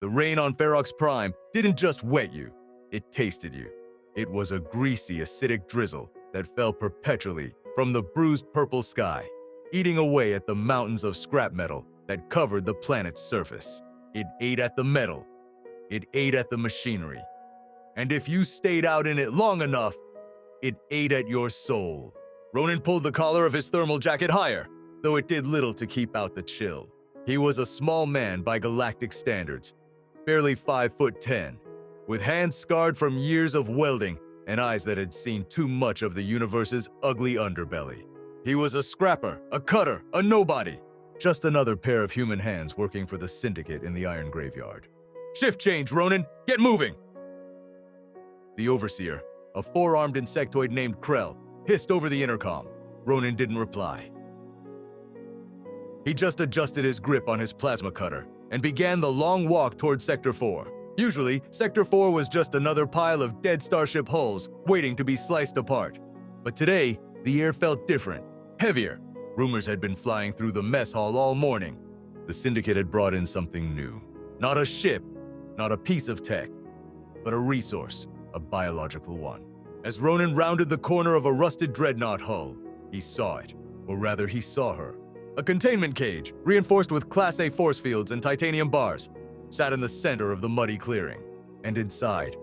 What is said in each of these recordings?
The rain on Ferrox Prime didn't just wet you, it tasted you. It was a greasy, acidic drizzle that fell perpetually from the bruised purple sky, eating away at the mountains of scrap metal that covered the planet's surface. It ate at the metal. It ate at the machinery. And if you stayed out in it long enough, it ate at your soul. Ronin pulled the collar of his thermal jacket higher, though it did little to keep out the chill. He was a small man by galactic standards, barely 5'10", with hands scarred from years of welding and eyes that had seen too much of the universe's ugly underbelly. He was a scrapper, a cutter, a nobody. Just another pair of human hands working for the Syndicate in the Iron Graveyard. "Shift change, Ronin! Get moving!" The Overseer, a four-armed insectoid named Krell, hissed over the intercom. Ronin didn't reply. He just adjusted his grip on his plasma cutter and began the long walk toward Sector 4. Usually, Sector 4 was just another pile of dead starship hulls waiting to be sliced apart. But today, the air felt different, heavier. Rumors had been flying through the mess hall all morning. The Syndicate had brought in something new. Not a ship, not a piece of tech, but a resource, a biological one. As Ronin rounded the corner of a rusted dreadnought hull, he saw it, or rather he saw her. A containment cage, reinforced with Class A force fields and titanium bars, sat in the center of the muddy clearing. And inside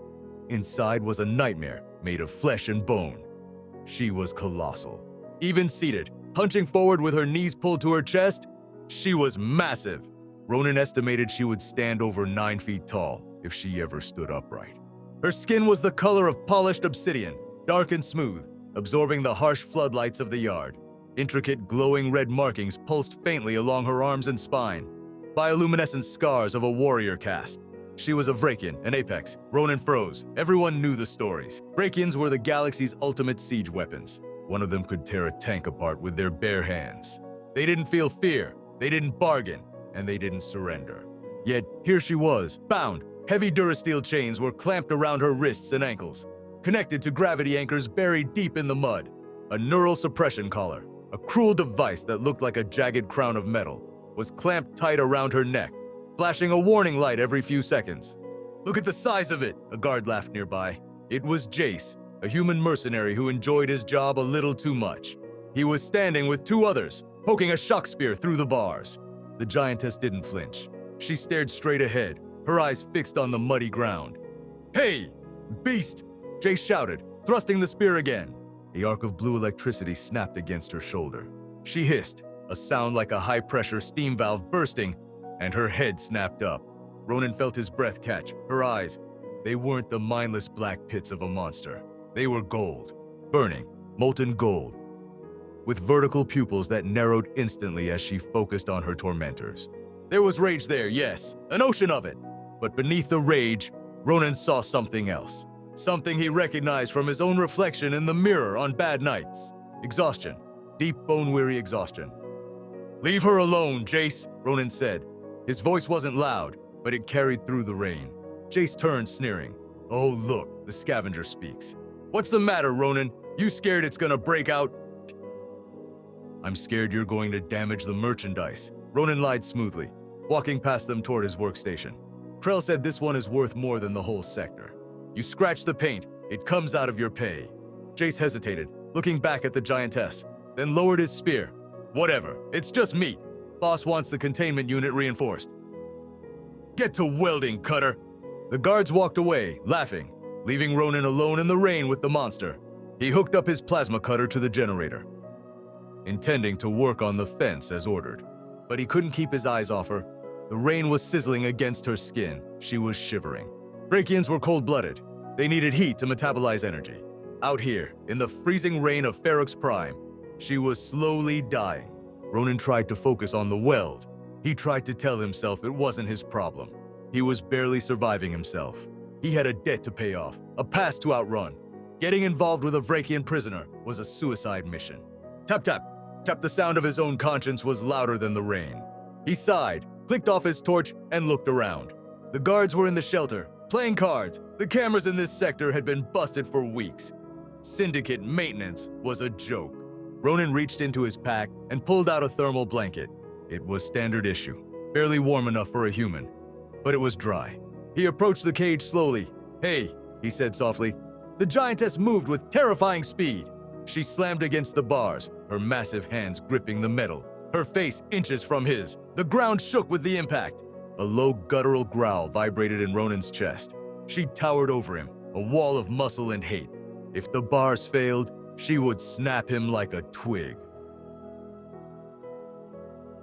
was a nightmare made of flesh and bone. She was colossal. Even seated, hunching forward with her knees pulled to her chest, she was massive. Ronin estimated she would stand over 9 feet tall if she ever stood upright. Her skin was the color of polished obsidian, dark and smooth, absorbing the harsh floodlights of the yard. Intricate glowing red markings pulsed faintly along her arms and spine, bioluminescent scars of a warrior caste. She was a Vrakian, an apex. Ronin froze. Everyone knew the stories. Vrakians were the galaxy's ultimate siege weapons. One of them could tear a tank apart with their bare hands. They didn't feel fear, they didn't bargain, and they didn't surrender. Yet here she was, bound. Heavy durasteel chains were clamped around her wrists and ankles, connected to gravity anchors buried deep in the mud. A neural suppression collar, a cruel device that looked like a jagged crown of metal, was clamped tight around her neck, flashing a warning light every few seconds. "Look at the size of it," a guard laughed nearby. It was Jace, a human mercenary who enjoyed his job a little too much. He was standing with 2 others, poking a shock spear through the bars. The giantess didn't flinch. She stared straight ahead, her eyes fixed on the muddy ground. "Hey, beast!" Jace shouted, thrusting the spear again. A arc of blue electricity snapped against her shoulder. She hissed, a sound like a high-pressure steam valve bursting, and her head snapped up. Ronin felt his breath catch, her eyes. They weren't the mindless black pits of a monster. They were gold, burning, molten gold, with vertical pupils that narrowed instantly as she focused on her tormentors. There was rage there, yes, an ocean of it. But beneath the rage, Ronin saw something else. Something he recognized from his own reflection in the mirror on bad nights. Exhaustion. Deep, bone-weary exhaustion. "Leave her alone, Jace," Ronin said. His voice wasn't loud, but it carried through the rain. Jace turned, sneering. "Oh, look, the scavenger speaks. What's the matter, Ronin? You scared it's gonna break out?" "I'm scared you're going to damage the merchandise," Ronin lied smoothly, walking past them toward his workstation. Krell said this one is worth more than the whole sector. "You scratch the paint, it comes out of your pay." Jace hesitated, looking back at the giantess, then lowered his spear. "Whatever, it's just meat. Boss wants the containment unit reinforced." "Get to welding, cutter!" The guards walked away, laughing, leaving Ronin alone in the rain with the monster. He hooked up his plasma cutter to the generator, intending to work on the fence as ordered. But he couldn't keep his eyes off her. The rain was sizzling against her skin. She was shivering. Vrakians were cold-blooded. They needed heat to metabolize energy. Out here, in the freezing rain of Ferrox Prime, she was slowly dying. Ronin tried to focus on the weld. He tried to tell himself it wasn't his problem. He was barely surviving himself. He had a debt to pay off, a past to outrun. Getting involved with a Vrakian prisoner was a suicide mission. Tap, tap, tap. The sound of his own conscience was louder than the rain. He sighed, clicked off his torch, and looked around. The guards were in the shelter, playing cards. The cameras in this sector had been busted for weeks. Syndicate maintenance was a joke. Ronin reached into his pack and pulled out a thermal blanket. It was standard issue, barely warm enough for a human. but it was dry. He approached the cage slowly. "Hey," he said softly. The giantess moved with terrifying speed. She slammed against the bars, her massive hands gripping the metal, her face inches from his. The ground shook with the impact. A low guttural growl vibrated in Ronin's chest. She towered over him, a wall of muscle and hate. If the bars failed, she would snap him like a twig.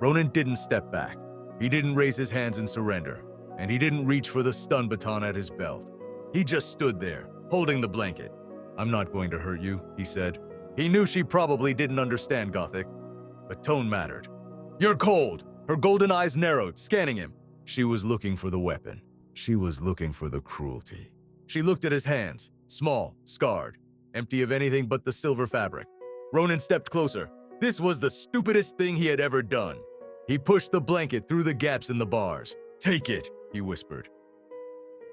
Ronin didn't step back. He didn't raise his hands in surrender, and he didn't reach for the stun baton at his belt. He just stood there, holding the blanket. "I'm not going to hurt you," he said. He knew she probably didn't understand Gothic, but tone mattered. "You're cold." Her golden eyes narrowed, scanning him. She was looking for the weapon. She was looking for the cruelty. She looked at his hands, small, scarred, empty of anything but the silver fabric. Ronin stepped closer. This was the stupidest thing he had ever done. He pushed the blanket through the gaps in the bars. "Take it," he whispered.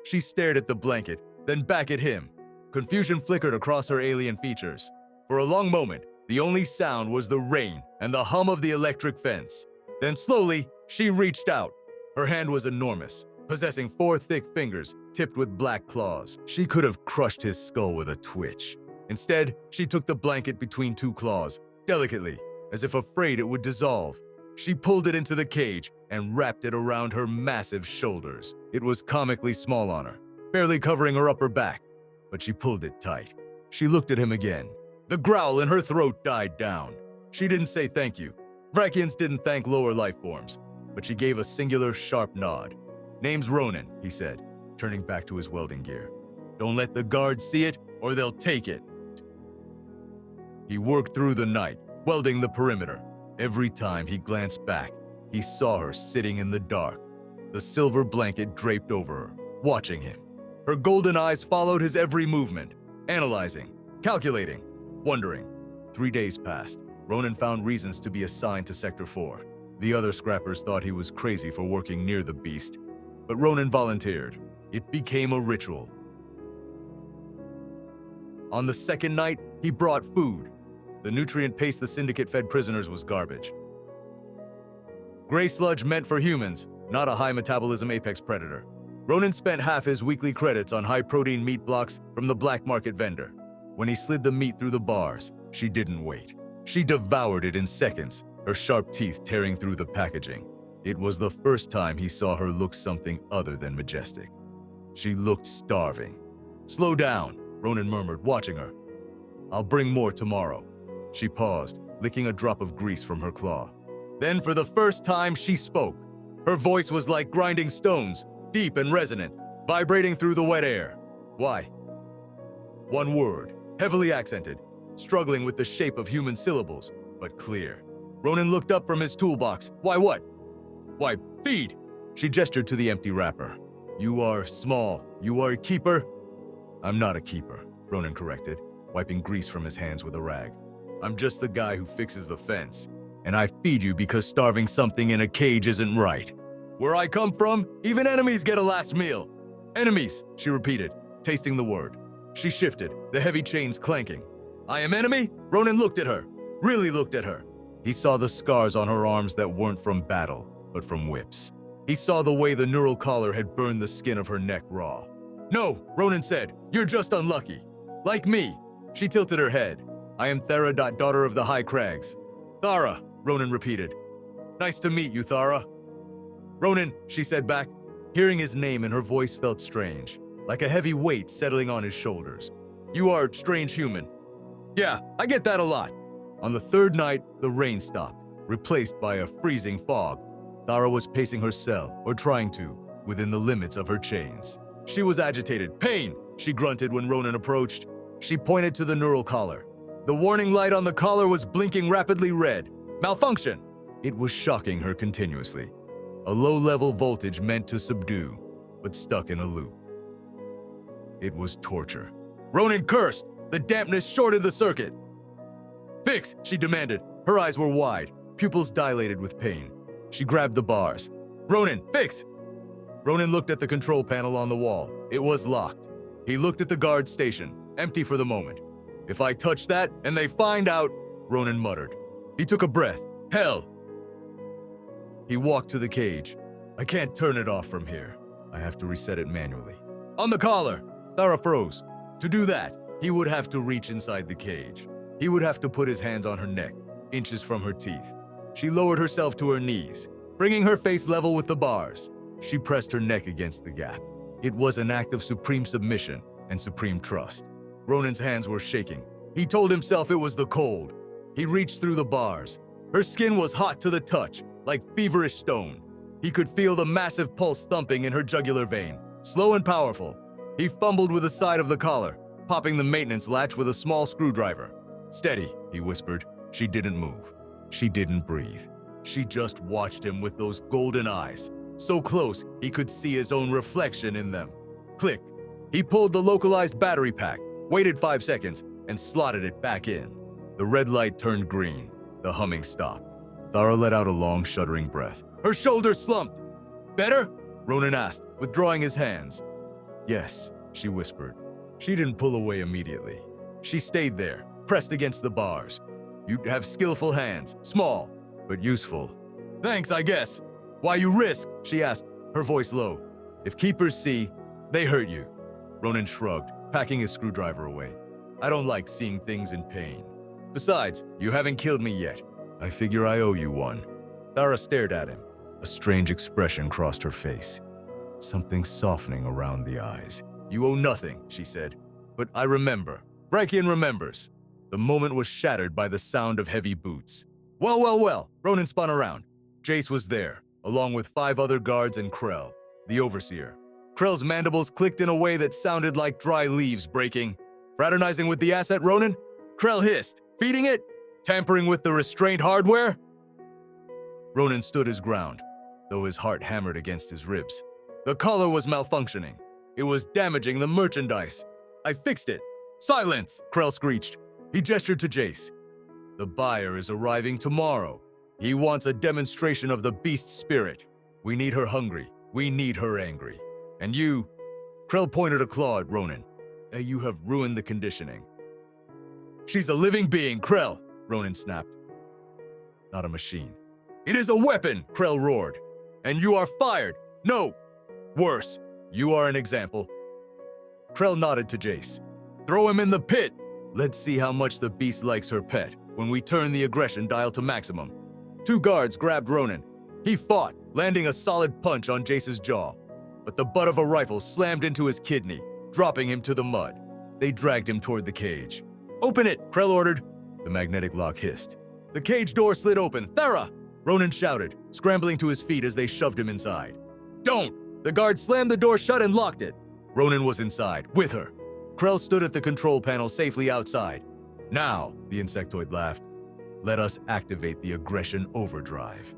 She stared at the blanket, then back at him. Confusion flickered across her alien features. For a long moment, the only sound was the rain and the hum of the electric fence. Then slowly, she reached out. Her hand was enormous, possessing 4 thick fingers tipped with black claws. She could have crushed his skull with a twitch. Instead, she took the blanket between 2 claws, delicately, as if afraid it would dissolve. She pulled it into the cage and wrapped it around her massive shoulders. It was comically small on her, barely covering her upper back, but she pulled it tight. She looked at him again. The growl in her throat died down. She didn't say thank you. Vrakians didn't thank lower life forms, but she gave a singular, sharp nod. "Name's Ronin," he said, turning back to his welding gear. "Don't let the guards see it, or they'll take it." He worked through the night, welding the perimeter. Every time he glanced back, he saw her sitting in the dark, the silver blanket draped over her, watching him. Her golden eyes followed his every movement, analyzing, calculating, wondering. 3 days passed. Ronin found reasons to be assigned to Sector 4. The other scrappers thought he was crazy for working near the beast, but Ronin volunteered. It became a ritual. On the second night, he brought food. The nutrient paste the Syndicate fed prisoners was garbage. Gray sludge meant for humans, not a high-metabolism apex predator. Ronin spent half his weekly credits on high-protein meat blocks from the black market vendor. When he slid the meat through the bars, she didn't wait. She devoured it in seconds, her sharp teeth tearing through the packaging. It was the first time he saw her look something other than majestic. She looked starving. "Slow down," Ronin murmured, watching her. "I'll bring more tomorrow." She paused, licking a drop of grease from her claw. Then for the first time, she spoke. Her voice was like grinding stones, deep and resonant, vibrating through the wet air. "Why?" One word, heavily accented, struggling with the shape of human syllables, but clear. Ronin looked up from his toolbox. "Why what?" "Why, feed!" She gestured to the empty wrapper. "You are small. You are a keeper?" "I'm not a keeper," Ronin corrected, wiping grease from his hands with a rag. "I'm just the guy who fixes the fence. And I feed you because starving something in a cage isn't right. Where I come from, even enemies get a last meal." "Enemies," she repeated, tasting the word. She shifted, the heavy chains clanking. "I am enemy?" Ronin looked at her, really looked at her. He saw the scars on her arms that weren't from battle, but from whips. He saw the way the neural collar had burned the skin of her neck raw. "No," Ronin said, "you're just unlucky. Like me." She tilted her head. "I am Thara, daughter of the High Crags." "Thara," Ronin repeated. "Nice to meet you, Thara." "Ronin," she said back. Hearing his name and her voice felt strange, like a heavy weight settling on his shoulders. "You are a strange human." "Yeah, I get that a lot." On the third night, the rain stopped, replaced by a freezing fog. Thara was pacing her cell, or trying to, within the limits of her chains. She was agitated. "Pain!" she grunted when Ronin approached. She pointed to the neural collar. The warning light on the collar was blinking rapidly red. Malfunction! It was shocking her continuously. A low-level voltage meant to subdue, but stuck in a loop. It was torture. Ronin cursed. The dampness shorted the circuit. "Fix!" she demanded. Her eyes were wide, pupils dilated with pain. She grabbed the bars. "Ronin, fix!" Ronin looked at the control panel on the wall. It was locked. He looked at the guard station, empty for the moment. "If I touch that and they find out," Ronin muttered. He took a breath. "Hell!" He walked to the cage. "I can't turn it off from here." I have to reset it manually. On the collar! Thara froze. To do that, he would have to reach inside the cage. He would have to put his hands on her neck, inches from her teeth. She lowered herself to her knees, bringing her face level with the bars. She pressed her neck against the gap. It was an act of supreme submission and supreme trust. Ronin's hands were shaking. He told himself it was the cold. He reached through the bars. Her skin was hot to the touch, like feverish stone. He could feel the massive pulse thumping in her jugular vein, slow and powerful. He fumbled with the side of the collar, popping the maintenance latch with a small screwdriver. Steady, he whispered. She didn't move. She didn't breathe. She just watched him with those golden eyes, so close he could see his own reflection in them. Click. He pulled the localized battery pack, waited 5 seconds, and slotted it back in. The red light turned green. The humming stopped. Thara let out a long, shuddering breath. Her shoulders slumped. Better? Ronin asked, withdrawing his hands. Yes, she whispered. She didn't pull away immediately. She stayed there, pressed against the bars. You have skillful hands, small, but useful. Thanks, I guess. Why you risk? She asked, her voice low. If keepers see, they hurt you. Ronin shrugged, packing his screwdriver away. I don't like seeing things in pain. Besides, you haven't killed me yet. I figure I owe you one. Thara stared at him. A strange expression crossed her face. Something softening around the eyes. You owe nothing, she said. But I remember. Vrakian remembers. The moment was shattered by the sound of heavy boots. Well. Ronin spun around. Jace was there, along with 5 other guards and Krell, the overseer. Krell's mandibles clicked in a way that sounded like dry leaves breaking. Fraternizing with the asset, Ronin? Krell hissed. Feeding it? Tampering with the restraint hardware? Ronin stood his ground, though his heart hammered against his ribs. The collar was malfunctioning. It was damaging the merchandise. I fixed it. Silence! Krell screeched. He gestured to Jace. The buyer is arriving tomorrow. He wants a demonstration of the beast's spirit. We need her hungry. We need her angry. And you... Krell pointed a claw at Ronin. You have ruined the conditioning. She's a living being, Krell, Ronin snapped. Not a machine. It is a weapon, Krell roared. And you are fired. No. Worse, you are an example. Krell nodded to Jace. Throw him in the pit. Let's see how much the beast likes her pet when we turn the aggression dial to maximum. 2 guards grabbed Ronin. He fought, landing a solid punch on Jace's jaw. But the butt of a rifle slammed into his kidney, dropping him to the mud. They dragged him toward the cage. Open it, Krell ordered. The magnetic lock hissed. The cage door slid open. Thara! Ronin shouted, scrambling to his feet as they shoved him inside. Don't! The guard slammed the door shut and locked it. Ronin was inside, with her. Krell stood at the control panel safely outside. Now, the insectoid laughed, let us activate the aggression overdrive.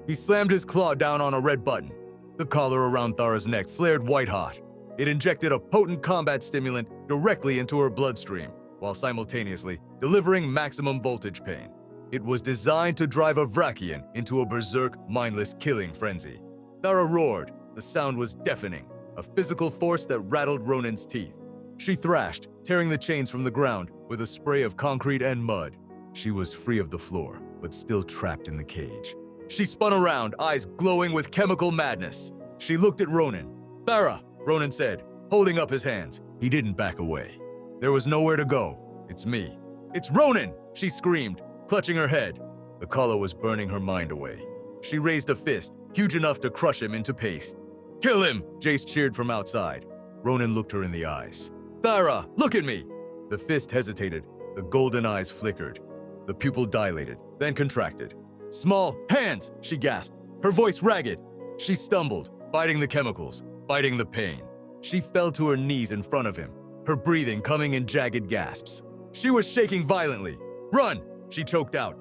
He slammed his claw down on a red button. The collar around Thara's neck flared white-hot. It injected a potent combat stimulant directly into her bloodstream, while simultaneously delivering maximum voltage pain. It was designed to drive a Vrakian into a berserk, mindless killing frenzy. Thara roared. The sound was deafening, a physical force that rattled Ronin's teeth. She thrashed, tearing the chains from the ground with a spray of concrete and mud. She was free of the floor, but still trapped in the cage. She spun around, eyes glowing with chemical madness. She looked at Ronin. Thara, Ronin said, holding up his hands. He didn't back away. There was nowhere to go. It's me. It's Ronin, she screamed, clutching her head. The collar was burning her mind away. She raised a fist, huge enough to crush him into paste. Kill him, Jace cheered from outside. Ronin looked her in the eyes. Thara, look at me! The fist hesitated. The golden eyes flickered. The pupil dilated, then contracted. Small hands, she gasped, her voice ragged. She stumbled, fighting the chemicals, fighting the pain. She fell to her knees in front of him, her breathing coming in jagged gasps. She was shaking violently. Run, she choked out.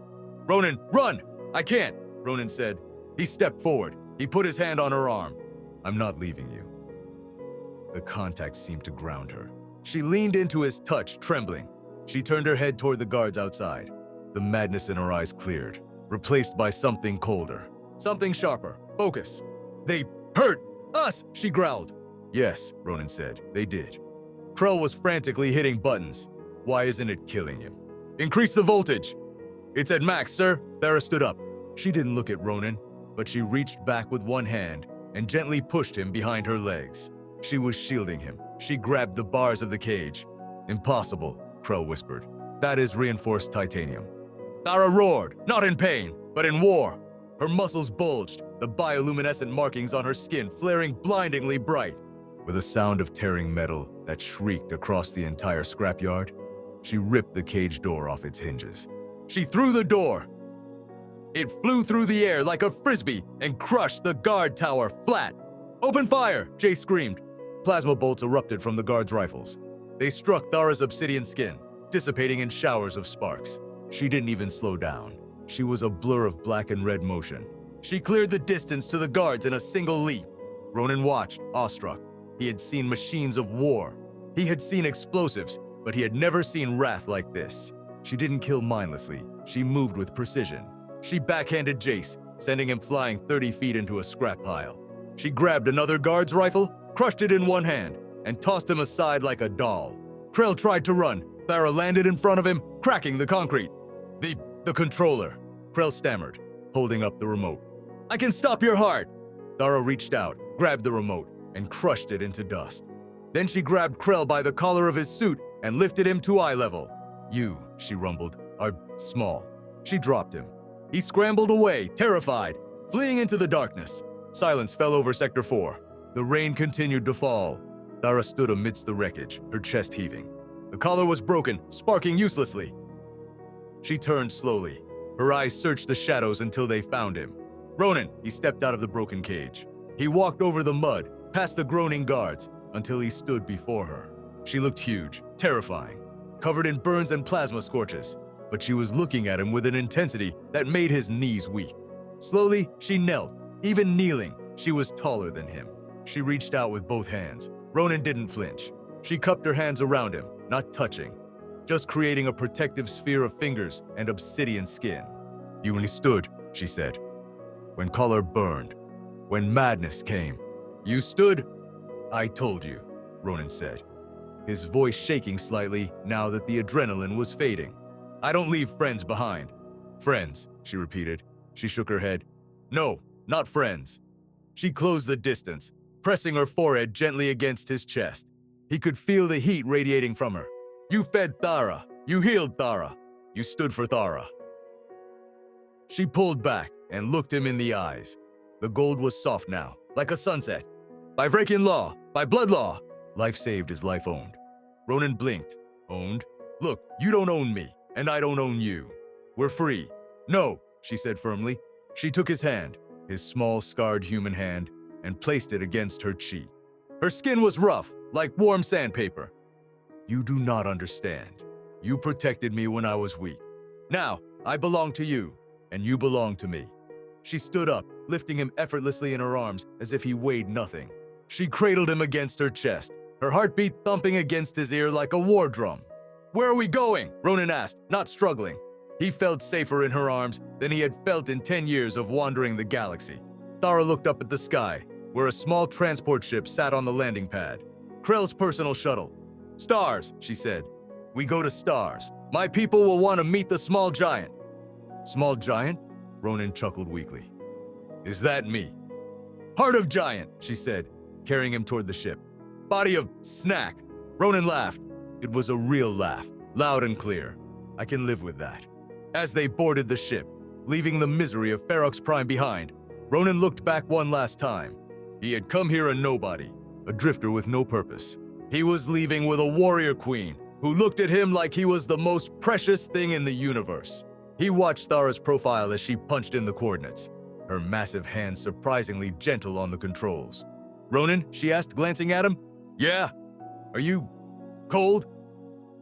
Ronin, run! I can't, Ronin said. He stepped forward. He put his hand on her arm. I'm not leaving you. The contact seemed to ground her. She leaned into his touch, trembling. She turned her head toward the guards outside. The madness in her eyes cleared, replaced by something colder, something sharper. Focus. They hurt us, she growled. Yes, Ronin said, they did. Krell was frantically hitting buttons. Why isn't it killing him? Increase the voltage. It's at max, sir. Thara stood up. She didn't look at Ronin, but she reached back with one hand, and gently pushed him behind her legs. She was shielding him. She grabbed the bars of the cage. "Impossible," Krell whispered. "That is reinforced titanium." Thara roared, not in pain, but in war. Her muscles bulged, the bioluminescent markings on her skin flaring blindingly bright. With a sound of tearing metal that shrieked across the entire scrapyard, she ripped the cage door off its hinges. She threw the door. It flew through the air like a frisbee and crushed the guard tower flat. "Open fire!" Jay screamed. Plasma bolts erupted from the guards' rifles. They struck Thara's obsidian skin, dissipating in showers of sparks. She didn't even slow down. She was a blur of black and red motion. She cleared the distance to the guards in a single leap. Ronin watched, awestruck. He had seen machines of war. He had seen explosives, but he had never seen wrath like this. She didn't kill mindlessly. She moved with precision. She backhanded Jace, sending him flying 30 feet into a scrap pile. She grabbed another guard's rifle, crushed it in one hand, and tossed him aside like a doll. Krell tried to run. Thara landed in front of him, cracking the concrete. The controller," Krell stammered, holding up the remote. "I can stop your heart!" Thara reached out, grabbed the remote, and crushed it into dust. Then she grabbed Krell by the collar of his suit and lifted him to eye level. "You," she rumbled, "are small." She dropped him. He scrambled away, terrified, fleeing into the darkness. Silence fell over Sector 4. The rain continued to fall. Thara stood amidst the wreckage, her chest heaving. The collar was broken, sparking uselessly. She turned slowly. Her eyes searched the shadows until they found him. "Ronin," he stepped out of the broken cage. He walked over the mud, past the groaning guards, until he stood before her. She looked huge, terrifying, covered in burns and plasma scorches, but she was looking at him with an intensity that made his knees weak. Slowly, she knelt. Even kneeling, she was taller than him. She reached out with both hands. Ronin didn't flinch. She cupped her hands around him, not touching, just creating a protective sphere of fingers and obsidian skin. "You only stood," she said. "When color burned, when madness came. You stood." "I told you," Ronin said, his voice shaking slightly now that the adrenaline was fading. "I don't leave friends behind." "Friends," she repeated. She shook her head. "No, not friends." She closed the distance, pressing her forehead gently against his chest. He could feel the heat radiating from her. "You fed Thara. You healed Thara. You stood for Thara." She pulled back and looked him in the eyes. The gold was soft now, like a sunset. "By Vrakian law, by blood law, life saved is life owned." Ronin blinked. "Owned? Look, you don't own me, and I don't own you. We're free." "No," she said firmly. She took his hand, his small, scarred human hand, and placed it against her cheek. Her skin was rough, like warm sandpaper. "You do not understand. You protected me when I was weak. Now, I belong to you, and you belong to me." She stood up, lifting him effortlessly in her arms as if he weighed nothing. She cradled him against her chest, her heartbeat thumping against his ear like a war drum. "Where are we going?" Ronin asked, not struggling. He felt safer in her arms than he had felt in 10 years of wandering the galaxy. Thara looked up at the sky, where a small transport ship sat on the landing pad. Krell's personal shuttle. "Stars," she said. "We go to stars. My people will want to meet the small giant." "Small giant?" Ronin chuckled weakly. "Is that me?" "Heart of giant," she said, carrying him toward the ship. "Body of snack." Ronin laughed. It was a real laugh, loud and clear. "I can live with that." As they boarded the ship, leaving the misery of Ferrox Prime behind, Ronin looked back one last time. He had come here a nobody, a drifter with no purpose. He was leaving with a warrior queen who looked at him like he was the most precious thing in the universe. He watched Thara's profile as she punched in the coordinates, her massive hands surprisingly gentle on the controls. "Ronin?" she asked, glancing at him. "Yeah? Are you cold?"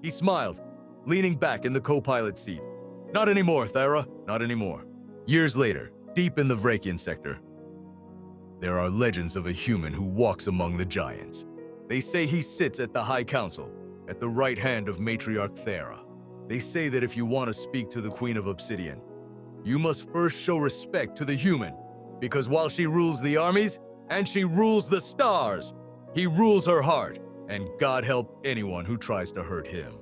He smiled, leaning back in the co-pilot seat. "Not anymore, Thara, not anymore." Years later, deep in the Vrakian sector, there are legends of a human who walks among the giants. They say he sits at the High Council, at the right hand of Matriarch Thara. They say that if you want to speak to the Queen of Obsidian, you must first show respect to the human, because while she rules the armies, and she rules the stars, he rules her heart, and God help anyone who tries to hurt him.